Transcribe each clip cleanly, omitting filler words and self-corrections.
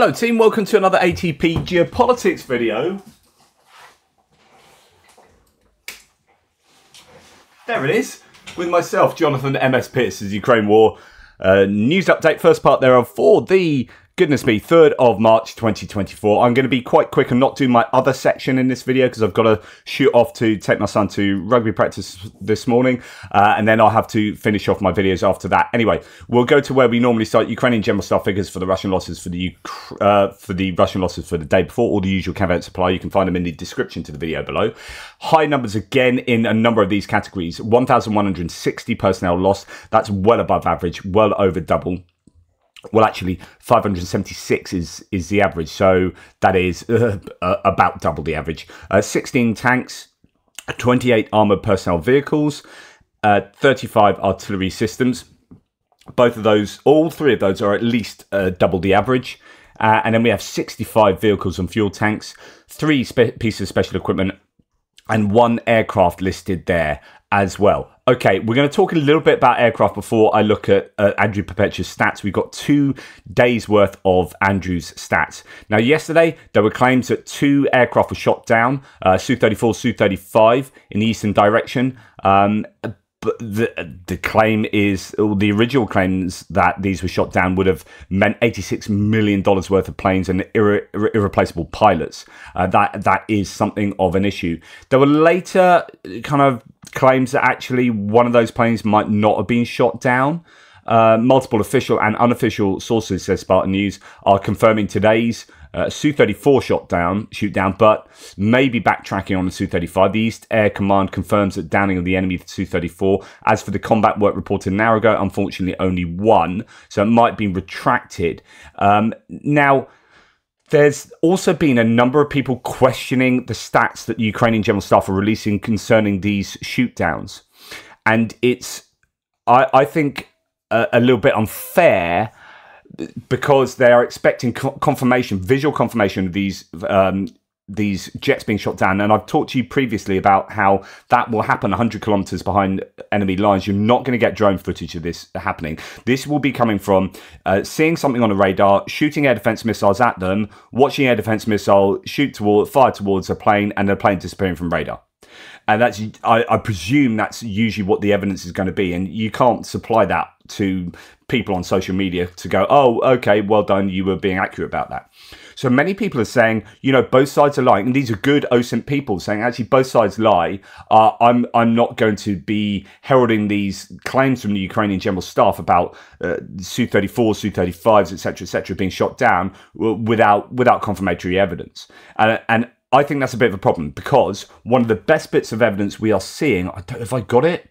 Hello team, welcome to another ATP Geopolitics video. There it is, with myself, Jonathan MS Pierce's Ukraine War news update. First part thereof for the, goodness me, 3rd of March 2024. I'm going to be quite quick and not do my other section in this video because I've got to shoot off to take my son to rugby practice this morning, and then I'll have to finish off my videos after that. Anyway, we'll go to where we normally start. Ukrainian general staff figures for the Russian losses for the Russian losses for the day before. All the usual caveats apply. You can find them in the description to the video below. High numbers again in a number of these categories. 1,160 personnel lost. That's well above average, well over double. Well, actually, 576 is the average, so that is about double the average. 16 tanks, 28 armoured personnel vehicles, 35 artillery systems. Both of those, all three of those are at least double the average. And then we have 65 vehicles and fuel tanks, 3 pieces of special equipment, and 1 aircraft listed there as well. Okay, we're going to talk a little bit about aircraft before I look at Andrew Perpetua's stats. We've got 2 days worth of Andrew's stats. Now, yesterday, there were claims that 2 aircraft were shot down, Su-34, Su-35 in the eastern direction. But the claim is, or the original claims that these were shot down would have meant $86 million worth of planes and irreplaceable pilots. That is something of an issue. There were later kind of claims that actually one of those planes might not have been shot down. Multiple official and unofficial sources, says Spartan News, are confirming today's Su-34 shoot down, but maybe backtracking on the Su-35. The East Air Command confirms that downing of the enemy Su-34. As for the combat work reported an hour ago, unfortunately only 1, so it might be retracted. Now, there's also been a number of people questioning the stats that the Ukrainian general staff are releasing concerning these shoot downs, and it's, I think, a little bit unfair, because they are expecting confirmation, visual confirmation of these jets being shot down. And I've talked to you previously about how that will happen 100 kilometers behind enemy lines. You're not going to get drone footage of this happening. This will be coming from seeing something on a radar, shooting air defense missiles at them, watching air defense missile fire towards a plane, and the plane disappearing from radar. And that's, I presume that's usually what the evidence is going to be. And you can't supply that to people on social media to go, oh, okay, well done, you were being accurate about that. So many people are saying, you know, both sides are lying. And these are good OSINT people saying, actually, both sides lie. I'm not going to be heralding these claims from the Ukrainian general staff about Su-34, Su-35s, etc., being shot down without confirmatory evidence. And I think that's a bit of a problem, because one of the best bits of evidence we are seeing, have I got it?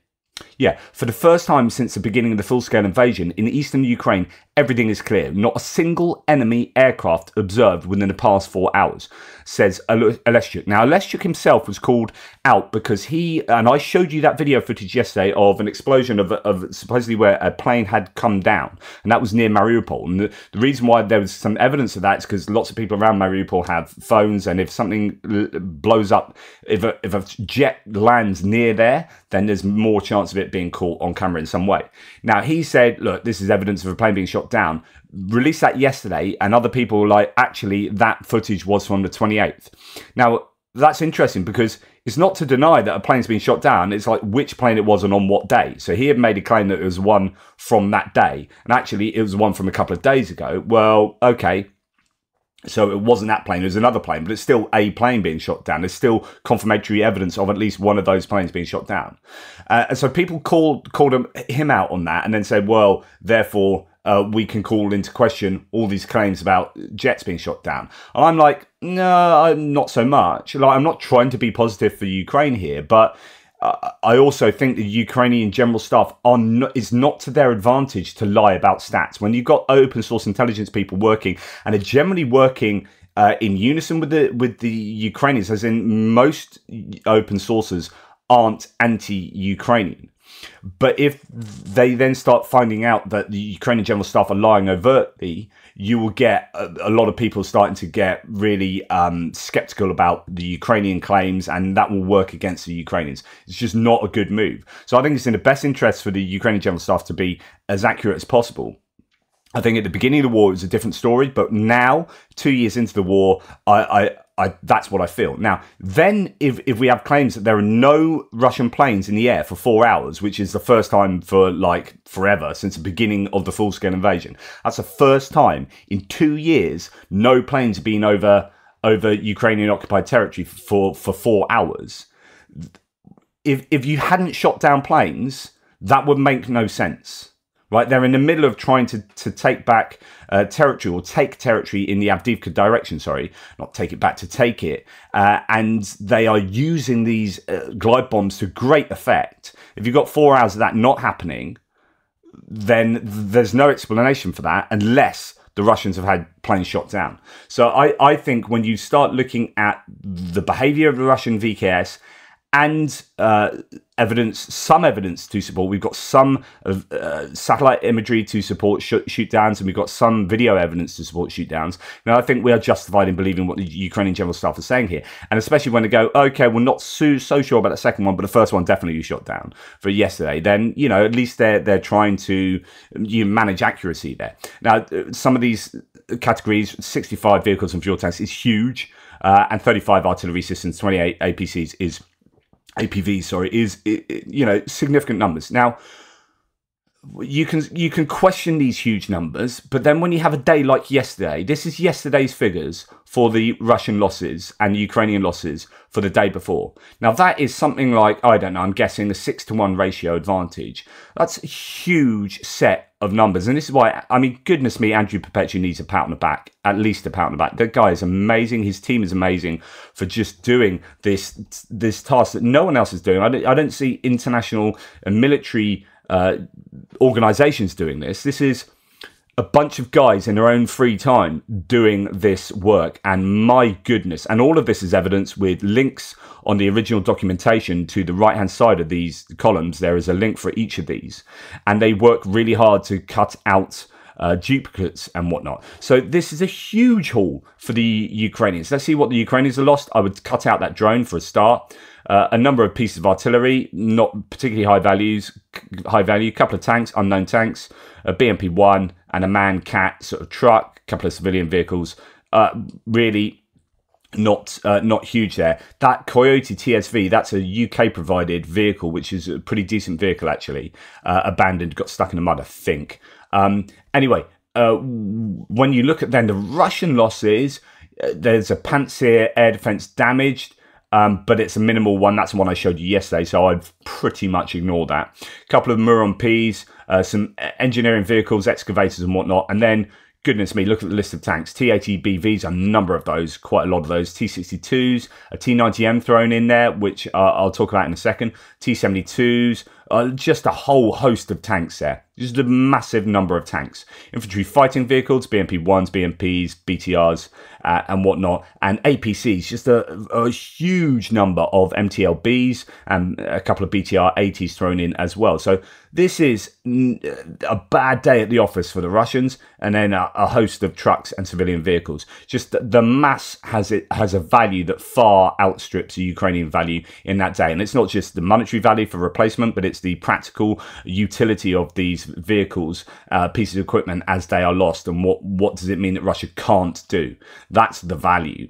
Yeah, for the first time since the beginning of the full-scale invasion in eastern Ukraine, everything is clear. Not a single enemy aircraft observed within the past 4 hours, says Aleshchuk. Now, Aleshchuk himself was called out because he, and I showed you that video footage yesterday of an explosion of supposedly where a plane had come down, and that was near Mariupol. And the reason why there was some evidence of that is because lots of people around Mariupol have phones, and if something blows up, if a jet lands near there, then there's more chance of it being caught on camera in some way. Now, he said, look, this is evidence of a plane being shot down. Released that yesterday, and other people were like, actually, that footage was from the 28th. Now, that's interesting, because it's not to deny that a plane's been shot down. It's like which plane it was and on what day. So he had made a claim that it was one from that day, and actually it was one from a couple of days ago. Well, okay. So it wasn't that plane, it was another plane, but it's still a plane being shot down. There's still confirmatory evidence of at least one of those planes being shot down. And so people called him out on that, and then said, well, therefore, we can call into question all these claims about jets being shot down. And I'm like, no, not so much. Like, I'm not trying to be positive for Ukraine here, but I also think the Ukrainian general staff is not to their advantage to lie about stats. When you've got open source intelligence people working, and are generally working in unison with the Ukrainians, as in most open sources aren't anti-Ukrainian. But if they then start finding out that the Ukrainian general staff are lying overtly, you will get a lot of people starting to get really skeptical about the Ukrainian claims, and that will work against the Ukrainians. It's just not a good move. So I think it's in the best interest for the Ukrainian general staff to be as accurate as possible. I think at the beginning of the war it was a different story, but now, 2 years into the war, that's what I feel. Now, then if we have claims that there are no Russian planes in the air for 4 hours, which is the first time for like forever since the beginning of the full-scale invasion, that's the first time in 2 years no planes have been over Ukrainian occupied territory for 4 hours. If you hadn't shot down planes, that would make no sense. Right, they're in the middle of trying to take back territory, or take territory in the Avdiivka direction. Sorry, not take it back, to take it. And they are using these glide bombs to great effect. If you've got 4 hours of that not happening, then there's no explanation for that unless the Russians have had planes shot down. So I think when you start looking at the behavior of the Russian VKS and some evidence to support. We've got some satellite imagery to support shoot downs, and we've got some video evidence to support shoot downs. Now, I think we are justified in believing what the Ukrainian general staff is saying here, and especially when they go, okay, we're not so sure about the second one, but the first one definitely you shot down for yesterday. Then at least they're trying to manage accuracy there. Now, some of these categories, 65 vehicles and fuel tanks is huge, and 35 artillery systems, 28 APVs is significant numbers. Now, you can question these huge numbers, but then when you have a day like yesterday, this is yesterday's figures for the Russian losses and the Ukrainian losses for the day before. Now, that is something like, I don't know, I'm guessing a 6-to-1 ratio advantage. That's a huge set of numbers. And this is why, I mean, goodness me, Andrew Perpetua needs a pat on the back, at least a pat on the back. The guy is amazing. His team is amazing for just doing this task that no one else is doing. I don't see international and military organizations doing this. This is a bunch of guys in their own free time doing this work, and my goodness, and all of this is evidence with links on the original documentation to the right hand side of these columns. There is a link for each of these, and they work really hard to cut out duplicates and whatnot. So this is a huge haul for the Ukrainians. Let's see what the Ukrainians have lost. I would cut out that drone for a start. A number of pieces of artillery, not particularly high value, a couple of tanks, unknown tanks, a BMP-1 and a man-cat sort of truck, a couple of civilian vehicles. Really not huge there. That Coyote TSV, that's a UK provided vehicle, which is a pretty decent vehicle actually. Abandoned, got stuck in the mud, I think. Anyway, when you look at then the Russian losses, there's a Panzer air defense damaged, but it's a minimal one. That's the one I showed you yesterday, so I'd pretty much ignore that. A couple of Muron Ps, some engineering vehicles, excavators and whatnot, and then, goodness me, look at the list of tanks. T-80 BVs, a number of those, quite a lot of those. T-62s, a T-90M thrown in there, which I'll talk about in a second. T-72s, just a whole host of tanks there. Just a massive number of tanks. Infantry fighting vehicles, BMP-1s, BMPs, BTRs, and whatnot. And APCs, just a huge number of MTLBs and a couple of BTR-80s thrown in as well. So this is a bad day at the office for the Russians, and then a host of trucks and civilian vehicles. Just the mass has a value that far outstrips the Ukrainian value in that day. And it's not just the monetary value for replacement, but it's the practical utility of these vehicles, pieces of equipment as they are lost, and what does it mean that Russia can't do. That's the value.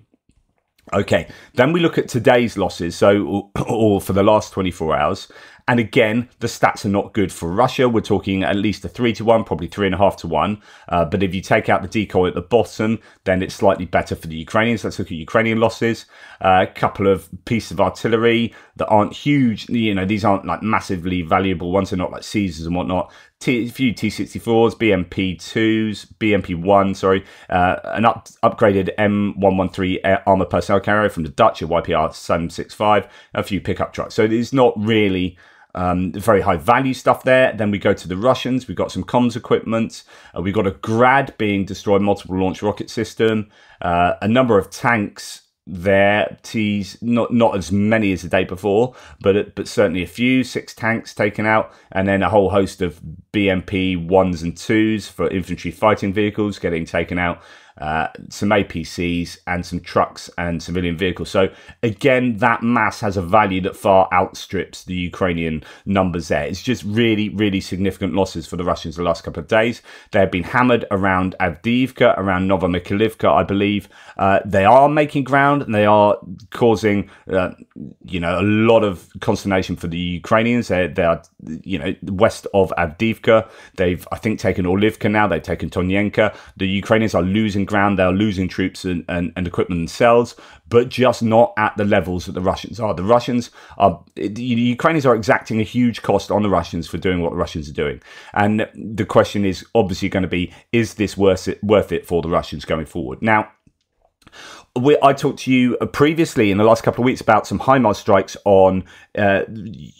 Okay, then we look at today's losses, so or for the last 24 hours. And again, the stats are not good for Russia. We're talking at least a 3-to-1, probably 3.5-to-1. But if you take out the decoy at the bottom, then it's slightly better for the Ukrainians. Let's look at Ukrainian losses. A couple of pieces of artillery that aren't huge. These aren't like massively valuable ones. They're not like Caesars and whatnot. A few T-64s, BMP-2s, BMP-1, sorry. An upgraded M113 armoured personnel carrier from the Dutch, a YPR 765. A few pickup trucks. So it's not really very high value stuff there. Then we go to the Russians. We've got some comms equipment. We've got a Grad being destroyed, multiple launch rocket system. A number of tanks there. T's not as many as the day before, but certainly a few. 6 tanks taken out, and then a whole host of BMP 1s and 2s for infantry fighting vehicles getting taken out. some APCs, and some trucks and civilian vehicles. So again, that mass has a value that far outstrips the Ukrainian numbers there. It's just really, really significant losses for the Russians the last couple of days. They have been hammered around Avdiivka, around Novomikhailivka, I believe. They are making ground, and they are causing, you know, a lot of consternation for the Ukrainians. They are, you know, west of Avdiivka. They've, I think, taken Orlivka now. They've taken Tonyenka. The Ukrainians are losing ground. They are losing troops and equipment themselves, but just not at the levels that the Russians are. The Russians are, the Ukrainians are exacting a huge cost on the Russians for doing what the Russians are doing. And the question is obviously going to be, is this worth it for the Russians going forward? Now, I talked to you previously in the last couple of weeks about some HIMARS strikes on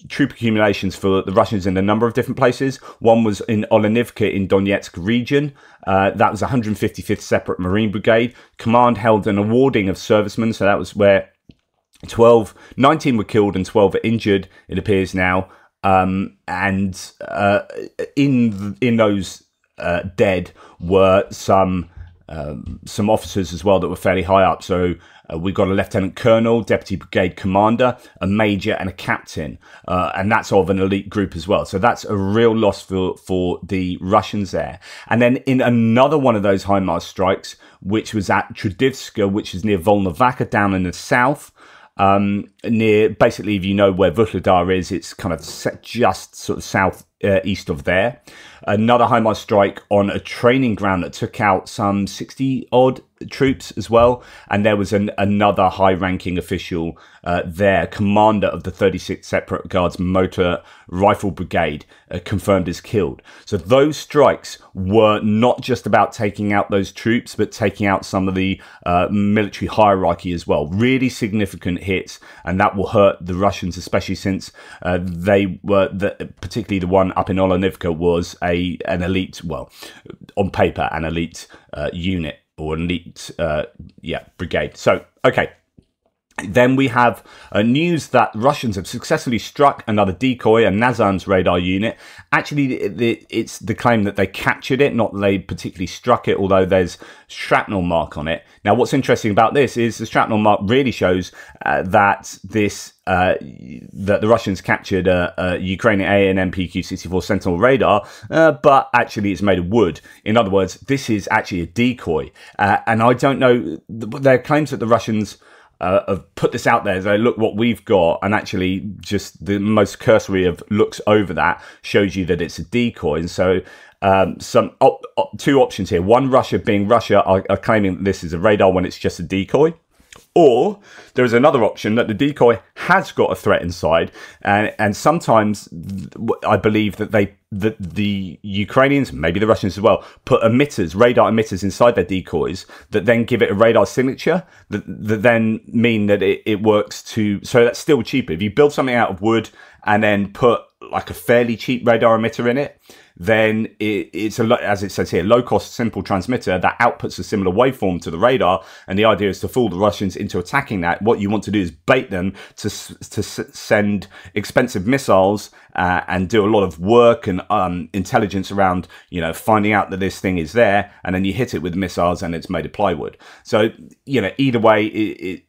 troop accumulations for the Russians in a number of different places. One was in Olenivka in Donetsk region. That was 155th Separate Marine Brigade. Command held an awarding of servicemen, so that was where 19 were killed and 12 were injured, it appears now. In those dead were some officers as well that were fairly high up. So we got a lieutenant colonel, deputy brigade commander, a major, and a captain, and that's of an elite group as well. So that's a real loss for the Russians there. And then in another one of those HIMARS strikes, which was at Trudivska, which is near Volnovakha down in the south, near, basically, if you know where Vuhledar is, it's kind of just sort of south east of there. Another HIMARS strike on a training ground that took out some 60 odd troops as well. And there was another high ranking official there, commander of the 36th Separate Guards Motor Rifle Brigade, confirmed as killed. So those strikes were not just about taking out those troops, but taking out some of the military hierarchy as well. Really significant hits, and that will hurt the Russians, especially since they were, particularly the one up in Olenivka, was an elite, well, on paper, an elite unit, or an elite, brigade. So, okay. Then we have news that Russians have successfully struck another decoy, a Nazan's radar unit. Actually, it's the claim that they captured it, not that they particularly struck it, although there's shrapnel mark on it. Now, what's interesting about this is the shrapnel mark really shows that the Russians captured a Ukrainian AN/MPQ-64 Sentinel radar, but actually it's made of wood. In other words, this is actually a decoy. And I don't know, there are claims that the Russians have put this out there, so look what we've got, and actually just the most cursory of looks over that shows you that it's a decoy. And so two options here. One, Russia are claiming that this is a radar when it's just a decoy. Or there is another option that the decoy has got a threat inside, and sometimes I believe that the Ukrainians, maybe the Russians as well, put radar emitters inside their decoys that then give it a radar signature that then mean that it works to. So that's still cheaper. If you build something out of wood and then put like a fairly cheap radar emitter in it, then it's as it says here, low-cost, simple transmitter that outputs a similar waveform to the radar. And the idea is to fool the Russians into attacking that. What you want to do is bait them to send expensive missiles and do a lot of work and intelligence around, you know, finding out that this thing is there, and then you hit it with missiles and it's made of plywood. So, you know, either way,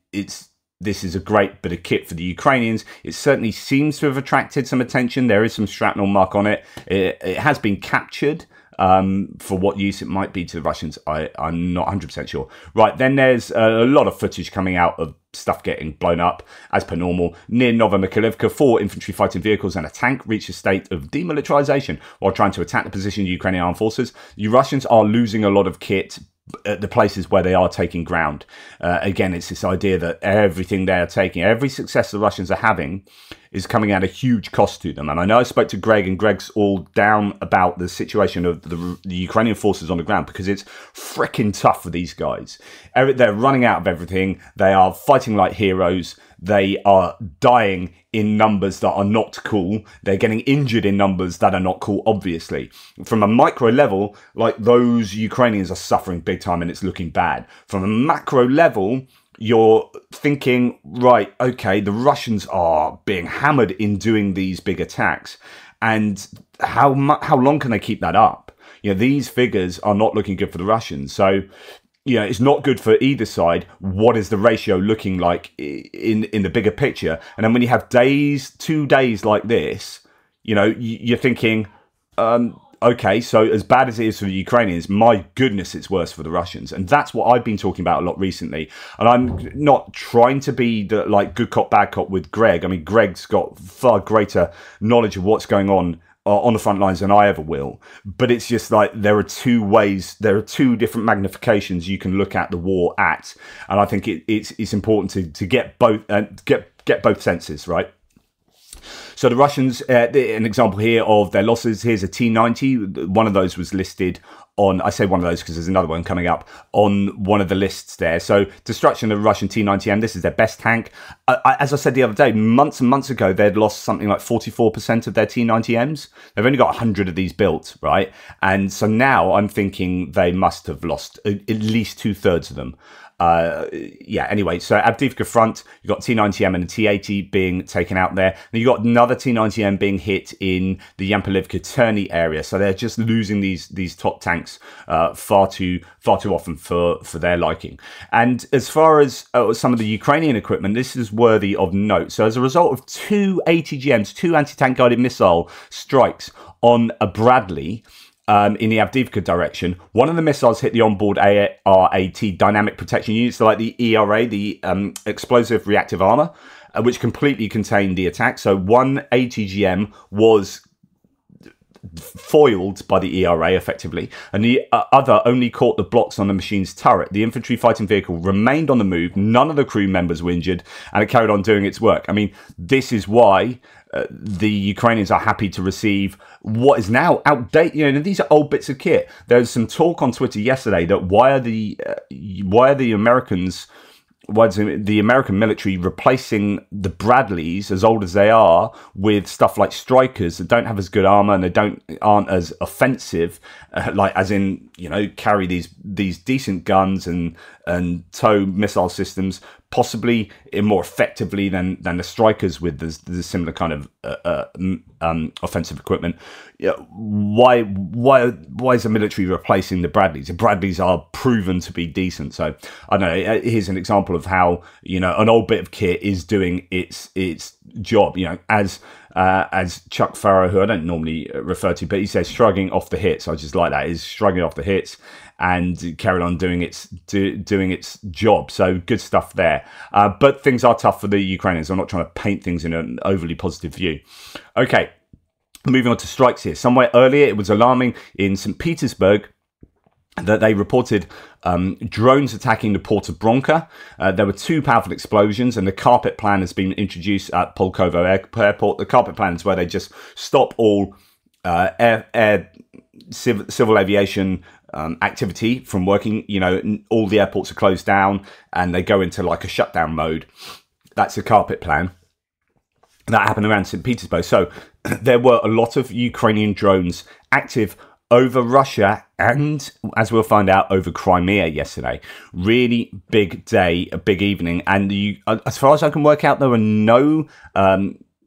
this is a great bit of kit for the Ukrainians. It certainly seems to have attracted some attention. There is some shrapnel mark on it. It has been captured. For what use it might be to the Russians, I'm not 100% sure. Right, then there's a lot of footage coming out of stuff getting blown up, as per normal. Near Novomikhailivka, 4 infantry fighting vehicles and a tank reached a state of demilitarization while trying to attack the position of the Ukrainian armed forces. The Russians are losing a lot of kit at the places where they are taking ground. Again, it's this idea that everything they are taking, every success the Russians are having, is coming at a huge cost to them. And I know I spoke to Greg, and Greg's all down about the situation of the Ukrainian forces on the ground, because it's freaking tough for these guys. They're running out of everything. They are fighting like heroes. They are dying in numbers that are not cool. They're getting injured in numbers that are not cool, obviously. From a micro level, like, those Ukrainians are suffering big time and it's looking bad. From a macro level, you're thinking, right, okay, the Russians are being hammered in doing these big attacks. And how long can they keep that up? You know, these figures are not looking good for the Russians. So, it's not good for either side. What is the ratio looking like in the bigger picture? And then when you have 2 days like this, you're thinking, okay, so as bad as it is for the Ukrainians, my goodness, it's worse for the Russians. And that's what I've been talking about a lot recently. And I'm not trying to be the good cop, bad cop with Greg. I mean, Greg's got far greater knowledge of what's going on the front lines than I ever will. But it's just like there are two different magnifications you can look at the war at. And I think it's important to get both get both senses, right? So the Russians, an example here of their losses, here's a T-90. One of those was listed on, I say one of those because there's another one coming up, on one of the lists there. So destruction of the Russian T-90M, this is their best tank. As I said the other day, months and months ago, they'd lost something like 44% of their T-90Ms. They've only got 100 of these built, right? And so now I'm thinking they must have lost at least 2/3 of them. Anyway, so Avdiivka front, you've got T-90M and a T-80 being taken out there. And you've got another T-90M being hit in the Yampolivka-Terny area. So they're just losing these top tanks far too often for their liking. And as far as some of the Ukrainian equipment, this is worthy of note. So as a result of 2 ATGMs, 2 anti-tank guided missile strikes on a Bradley, in the Avdiivka direction, one of the missiles hit the onboard ARAT dynamic protection units, so like the ERA, the explosive reactive armor, which completely contained the attack. So one ATGM was foiled by the ERA effectively, and the other only caught the blocks on the machine's turret. The infantry fighting vehicle remained on the move, none of the crew members were injured, and it carried on doing its work. I mean, this is why the Ukrainians are happy to receive what is now outdated. These are old bits of kit. There's some talk on Twitter yesterday that why are the American military replacing the Bradleys, as old as they are, with stuff like Strikers that don't have as good armor and they aren't as offensive, carry these decent guns and tow missile systems, possibly more effectively than the Strikers with the similar kind of offensive equipment. Why is the military replacing the Bradleys? The Bradleys are proven to be decent. So I don't know. Here's an example of how an old bit of kit is doing its job. As Chuck Farrow, who I don't normally refer to, but he says shrugging off the hits. I just like that. Is shrugging off the hits and carried on doing its job. So good stuff there. But things are tough for the Ukrainians. I'm not trying to paint things in an overly positive view. Okay, moving on to strikes here. Somewhere earlier, it was alarming in St. Petersburg that they reported drones attacking the port of Bronka. There were 2 powerful explosions, and the carpet plan has been introduced at Pulkovo Airport. The carpet plan is where they just stop all civil aviation activity from working. All the airports are closed down, and they go into like a shutdown mode. That's a carpet plan. That happened around St. Petersburg. So there were a lot of Ukrainian drones active over Russia and, as we'll find out, over Crimea yesterday. Really big day, a big evening. And as far as I can work out, there were no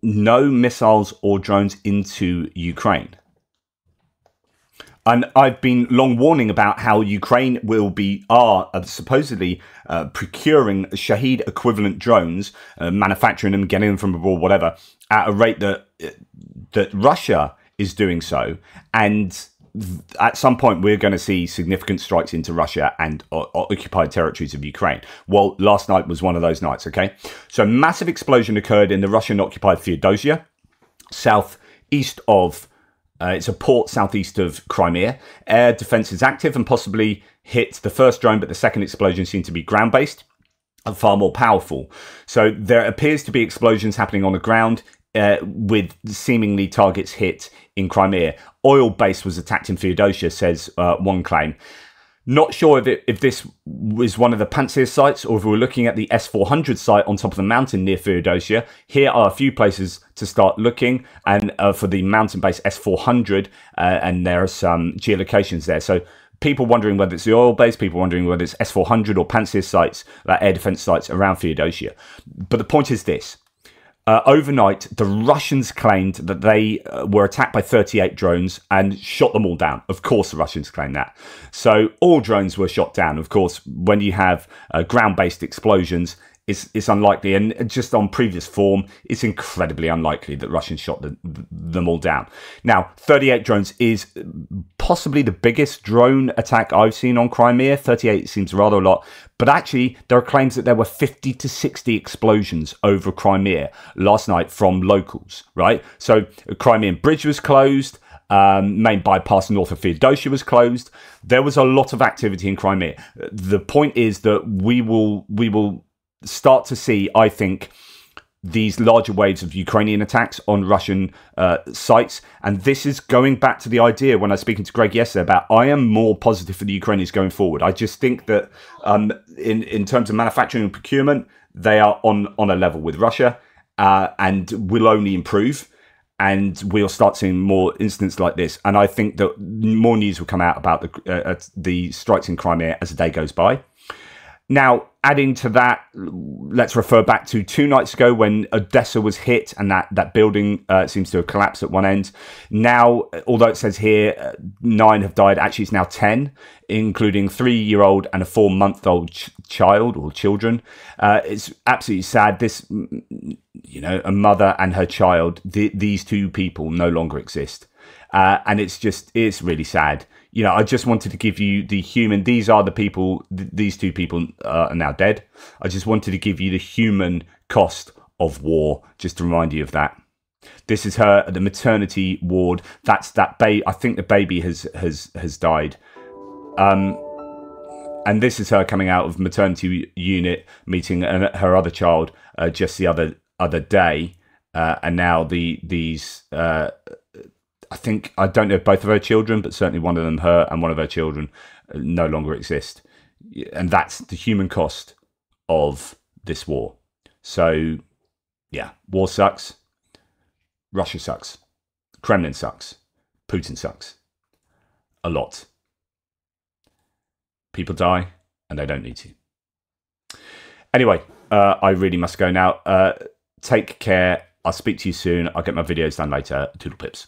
missiles or drones into Ukraine. And I've been long warning about how Ukraine are supposedly procuring Shahed equivalent drones, manufacturing them, getting them from abroad, whatever, at a rate that Russia is doing so. And at some point, we're going to see significant strikes into Russia and occupied territories of Ukraine. Well, last night was one of those nights, okay? So massive explosion occurred in the Russian-occupied Feodosia, southeast of it's a port southeast of Crimea. Air defense is active and possibly hit the first drone, but the second explosion seemed to be ground-based and far more powerful. So there appears to be explosions happening on the ground with seemingly targets hit in Crimea. Oil base was attacked in Feodosia, says one claim. Not sure if this was one of the Pantsir sites or if we're looking at the S-400 site on top of the mountain near Feodosia. Here are a few places to start looking, and for the mountain-based S-400, and there are some geolocations there. So people wondering whether it's the oil base, people wondering whether it's S-400 or Pantsir sites, air defense sites around Feodosia. But the point is this. overnight, the Russians claimed that they were attacked by 38 drones and shot them all down. Of course, the Russians claimed that. So all drones were shot down. Of course, when you have ground-based explosions, it's unlikely. And just on previous form, it's incredibly unlikely that Russians shot them all down. Now, 38 drones is possibly the biggest drone attack I've seen on Crimea. 38 seems rather a lot. But actually, there are claims that there were 50 to 60 explosions over Crimea last night from locals, right? So the Crimean bridge was closed. Main bypass north of Feodosia was closed. There was a lot of activity in Crimea. The point is that we will start to see, I think, these larger waves of Ukrainian attacks on Russian sites. And this is going back to the idea when I was speaking to Greg yesterday about I am more positive for the Ukrainians going forward. I just think that in terms of manufacturing and procurement, they are on a level with Russia and will only improve. And we'll start seeing more incidents like this. And I think that more news will come out about the strikes in Crimea as the day goes by. Now, adding to that, let's refer back to 2 nights ago when Odessa was hit and that building seems to have collapsed at one end. Now, although it says here 9 have died, actually it's now 10, including 3-year-old and a 4-month-old child or children. It's absolutely sad. This, a mother and her child, these 2 people no longer exist. And it's really sad. I just wanted to give you the human. These are the people. These 2 people are now dead. I just wanted to give you the human cost of war, just to remind you of that. This is her at the maternity ward. That's that baby. I think the baby has died. And this is her coming out of maternity unit, meeting her other child just the other day, and now these. I don't know if both of her children, but certainly one of them, her and one of her children, no longer exist. And that's the human cost of this war. So, yeah, war sucks. Russia sucks. Kremlin sucks. Putin sucks. A lot. People die, and they don't need to. Anyway, I really must go now. Take care. I'll speak to you soon. I'll get my videos done later. Toodle pips.